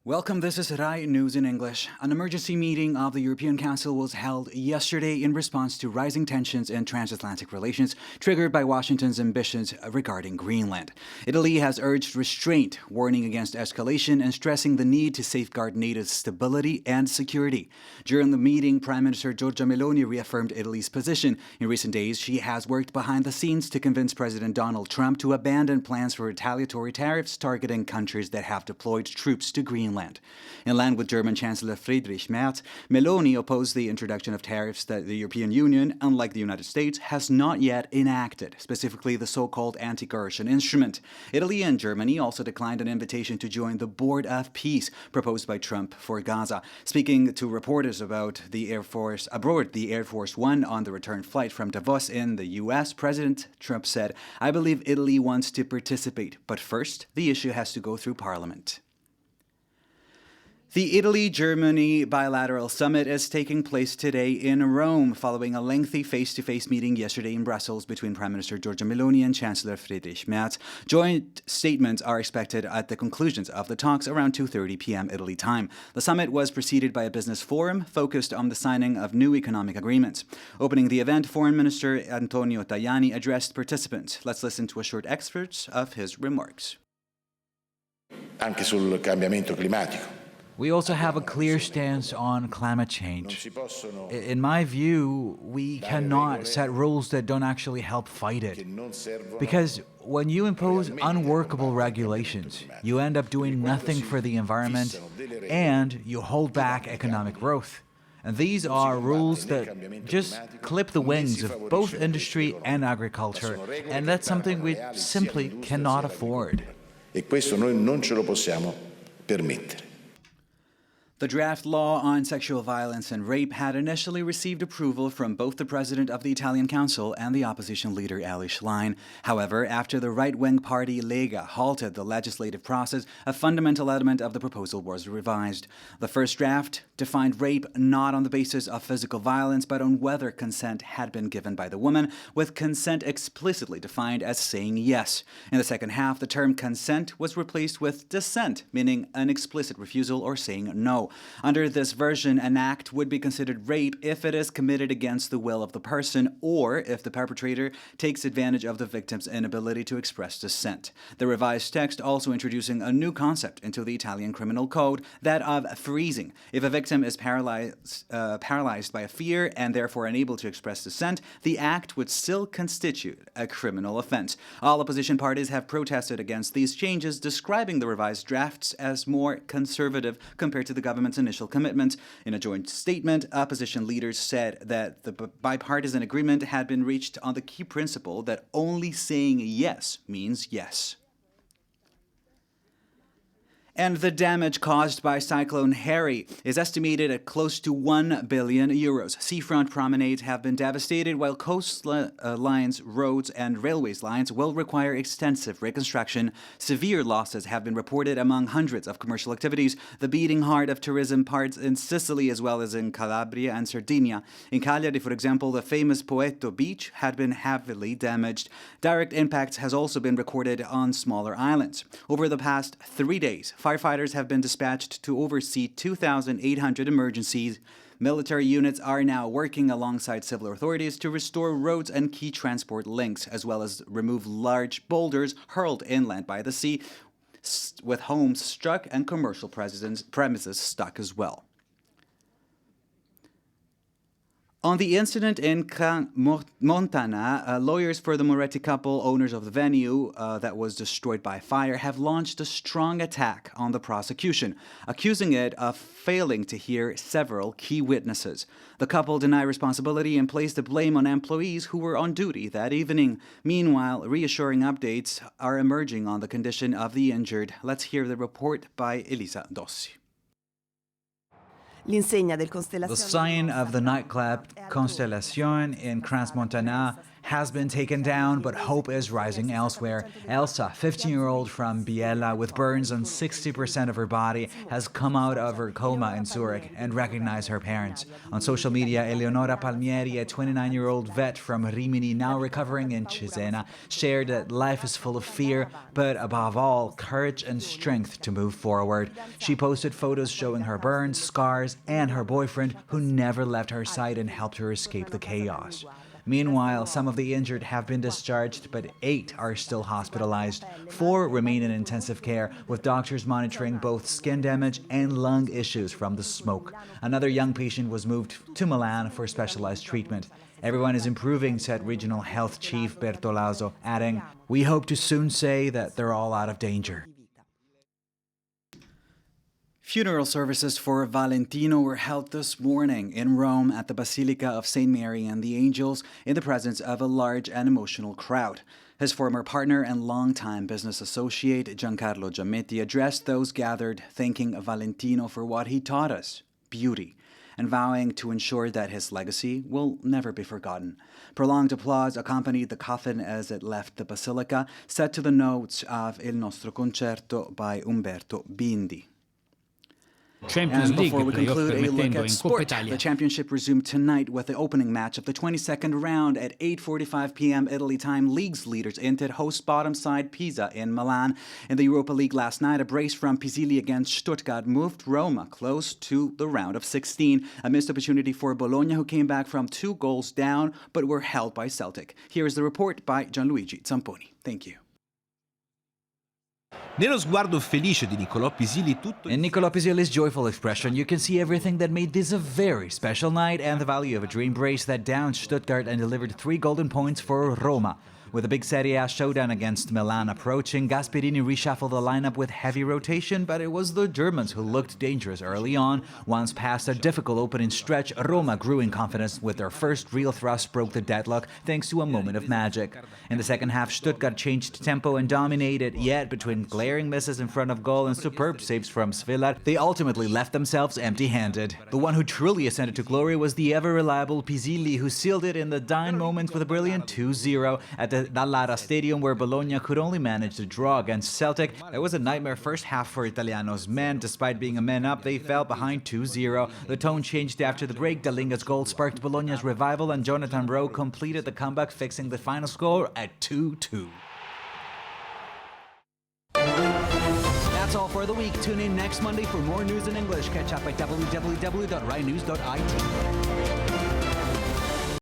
Welcome, this is RaiNews in English. An emergency meeting of the European Council was held yesterday in response to rising tensions in transatlantic relations triggered by Washington's ambitions regarding Greenland. Italy has urged restraint, warning against escalation and stressing the need to safeguard NATO's stability and security. During the meeting, Prime Minister Giorgia Meloni reaffirmed Italy's position. In recent days, she has worked behind the scenes to convince President Donald Trump to abandon plans for retaliatory tariffs targeting countries that have deployed troops to Greenland. In line with German Chancellor Friedrich Merz, Meloni opposed the introduction of tariffs that the European Union, unlike the United States, has not yet enacted, specifically the so-called anti-coercion instrument. Italy and Germany also declined an invitation to join the Board of Peace proposed by Trump for Gaza. Speaking to reporters about the Air Force One on the return flight from Davos in the U.S., President Trump said, "I believe Italy wants to participate, but first, the issue has to go through Parliament." The Italy-Germany bilateral summit is taking place today in Rome, following a lengthy face-to-face meeting yesterday in Brussels between Prime Minister Giorgia Meloni and Chancellor Friedrich Merz. Joint statements are expected at the conclusions of the talks around 2:30 p.m. Italy time. The summit was preceded by a business forum focused on the signing of new economic agreements. Opening the event, Foreign Minister Antonio Tajani addressed participants. Let's listen to a short excerpt of his remarks. Anche sul cambiamento climatico. We also have a clear stance on climate change. In my view, we cannot set rules that don't actually help fight it. Because when you impose unworkable regulations, you end up doing nothing for the environment and you hold back economic growth. And these are rules that just clip the wings of both industry and agriculture, and that's something we simply cannot afford. E questo noi non ce lo possiamo permettere. The draft law on sexual violence and rape had initially received approval from both the president of the Italian Council and the opposition leader Ali Schlein. However, after the right-wing party Lega halted the legislative process, a fundamental element of the proposal was revised. The first draft defined rape not on the basis of physical violence, but on whether consent had been given by the woman, with consent explicitly defined as saying yes. In the second half, the term consent was replaced with dissent, meaning an explicit refusal or saying no. Under this version, an act would be considered rape if it is committed against the will of the person or if the perpetrator takes advantage of the victim's inability to express dissent. The revised text also introducing a new concept into the Italian criminal code, that of freezing. If a victim is paralyzed by a fear and therefore unable to express dissent, the act would still constitute a criminal offense. All opposition parties have protested against these changes, describing the revised drafts as more conservative compared to the government's initial commitment. In a joint statement, opposition leaders said that the bipartisan agreement had been reached on the key principle that only saying yes means yes. And the damage caused by Cyclone Harry is estimated at close to €1 billion. Seafront promenades have been devastated, while coastlines, roads, and railways lines will require extensive reconstruction. Severe losses have been reported among hundreds of commercial activities, the beating heart of tourism parts in Sicily as well as in Calabria and Sardinia. In Cagliari, for example, the famous Poetto Beach had been heavily damaged. Direct impacts has also been recorded on smaller islands. Over the past 3 days, firefighters have been dispatched to oversee 2,800 emergencies. Military units are now working alongside civil authorities to restore roads and key transport links, as well as remove large boulders hurled inland by the sea, with homes struck and commercial premises stuck as well. On the incident in Montana, lawyers for the Moretti couple, owners of the venue that was destroyed by fire, have launched a strong attack on the prosecution, accusing it of failing to hear several key witnesses. The couple deny responsibility and place the blame on employees who were on duty that evening. Meanwhile, reassuring updates are emerging on the condition of the injured. Let's hear the report by Elisa Dossi. L'insegna del The Constellazione sign of the nightclub Constellation in Crans-Montana has been taken down, but hope is rising elsewhere. Elsa, 15-year-old from Biella with burns on 60% of her body, has come out of her coma in Zurich and recognized her parents. On social media, Eleonora Palmieri, a 29-year-old vet from Rimini, now recovering in Cesena, shared that life is full of fear, but above all, courage and strength to move forward. She posted photos showing her burns, scars, and her boyfriend, who never left her side and helped her escape the chaos. Meanwhile, some of the injured have been discharged, but 8 are still hospitalized. 4 remain in intensive care, with doctors monitoring both skin damage and lung issues from the smoke. Another young patient was moved to Milan for specialized treatment. Everyone is improving, said Regional Health Chief Bertolazzo, adding, "We hope to soon say that they're all out of danger." Funeral services for Valentino were held this morning in Rome at the Basilica of St. Mary and the Angels in the presence of a large and emotional crowd. His former partner and longtime business associate, Giancarlo Giammetti, addressed those gathered, thanking Valentino for what he taught us, beauty, and vowing to ensure that his legacy will never be forgotten. Prolonged applause accompanied the coffin as it left the basilica, set to the notes of Il Nostro Concerto by Umberto Bindi. Champions And League, before we playoff conclude, a look permettendo at in Coppa sport. Italia. The championship resumed tonight with the opening match of the 22nd round at 8:45 p.m. Italy time. League's leaders Inter host bottom side Pisa in Milan. In the Europa League last night, a brace from Pisilli against Stuttgart moved Roma close to the round of 16. A missed opportunity for Bologna, who came back from 2 goals down but were held by Celtic. Here is the report by Gianluigi Zamponi. Thank you. Nello sguardo felice di Nicolò Pisilli tutto In Nicolò Pisilli's joyful expression, you can see everything that made this a very special night and the value of a dream brace that downed Stuttgart and delivered 3 golden points for Roma. With a big Serie A showdown against Milan approaching, Gasperini reshuffled the lineup with heavy rotation, but it was the Germans who looked dangerous early on. Once past a difficult opening stretch, Roma grew in confidence with their first real thrust broke the deadlock thanks to a moment of magic. In the second half, Stuttgart changed tempo and dominated, yet between glaring misses in front of goal and superb saves from Svillar, they ultimately left themselves empty-handed. The one who truly ascended to glory was the ever-reliable Pisilli, who sealed it in the dying moments with a brilliant 2-0 at the Dallara Stadium, where Bologna could only manage to draw against Celtic. It was a nightmare first half for Italiano's men. Despite being a man up, they fell behind 2-0. The tone changed after the break. Dalinga's goal sparked Bologna's revival, and Jonathan Rowe completed the comeback, fixing the final score at 2-2. That's all for the week. Tune in next Monday for more news in English. Catch up at www.RaiNews.it.